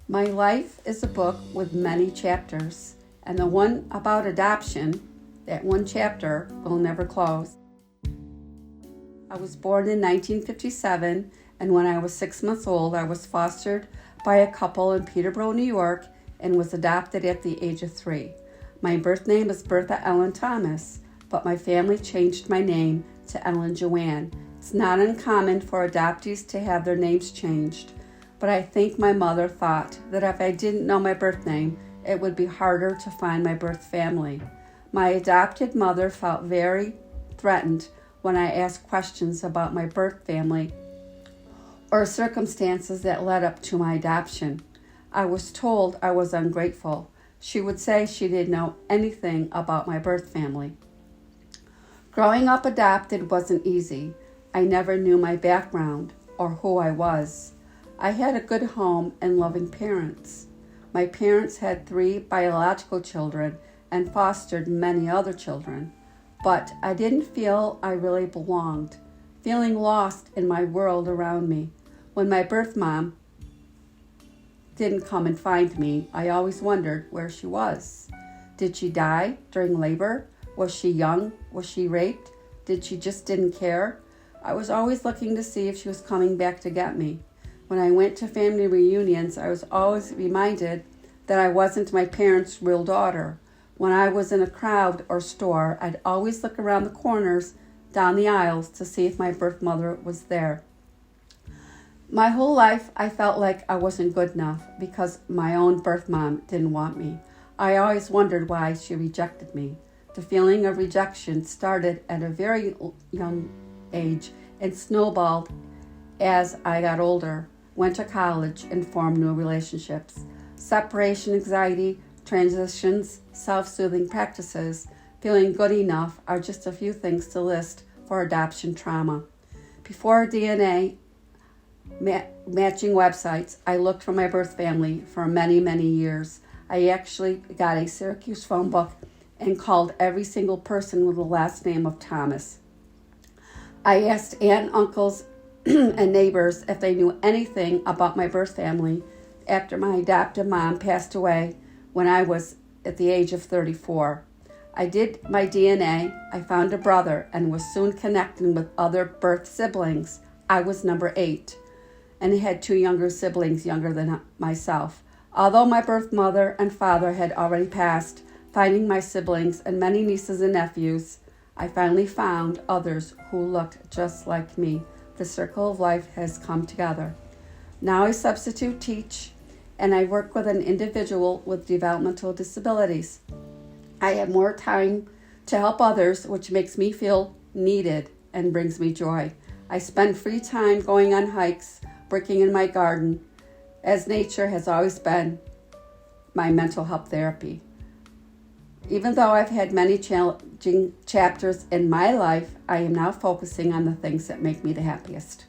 My life is a book with many chapters, and the one about adoption, that one chapter will never close. I was born in 1957, and when I was 6 months old, I was fostered by a couple in Peterborough, New York, and was adopted at the age of 3. My birth name is Bertha Ellen Thomas, but my family changed my name to Ellen Joanne. It's not uncommon for adoptees to have their names changed, but I think my mother thought that if I didn't know my birth name, it would be harder to find my birth family. My adopted mother felt very threatened when I asked questions about my birth family or circumstances that led up to my adoption. I was told I was ungrateful. She would say she didn't know anything about my birth family. Growing up adopted wasn't easy. I never knew my background or who I was. I had a good home and loving parents. My parents had 3 biological children and fostered many other children, but I didn't feel I really belonged, feeling lost in my world around me. When my birth mom didn't come and find me, I always wondered where she was. Did she die during labor? Was she young? Was she raped? Did she just didn't care? I was always looking to see if she was coming back to get me. When I went to family reunions, I was always reminded that I wasn't my parents' real daughter. When I was in a crowd or store, I'd always look around the corners, down the aisles, to see if my birth mother was there. My whole life, I felt like I wasn't good enough because my own birth mom didn't want me. I always wondered why she rejected me. The feeling of rejection started at a very young age and snowballed as I got older, went to college, and formed new relationships. Separation anxiety, transitions, self-soothing practices, feeling good enough are just a few things to list for adoption trauma. Before DNA matching websites, I looked for my birth family for many, many years. I actually got a Syracuse phone book and called every single person with the last name of Thomas. I asked aunt, uncles, and neighbors if they knew anything about my birth family after my adoptive mom passed away when I was at the age of 34. I did my DNA, I found a brother, and was soon connecting with other birth siblings. I was number 8 and had 2 younger siblings younger than myself. Although my birth mother and father had already passed, finding my siblings and many nieces and nephews, I finally found others who looked just like me. The circle of life has come together. Now I substitute teach, and I work with an individual with developmental disabilities. I have more time to help others, which makes me feel needed and brings me joy. I spend free time going on hikes, working in my garden, as nature has always been my mental health therapy. Even though I've had many challenging chapters in my life, I am now focusing on the things that make me the happiest.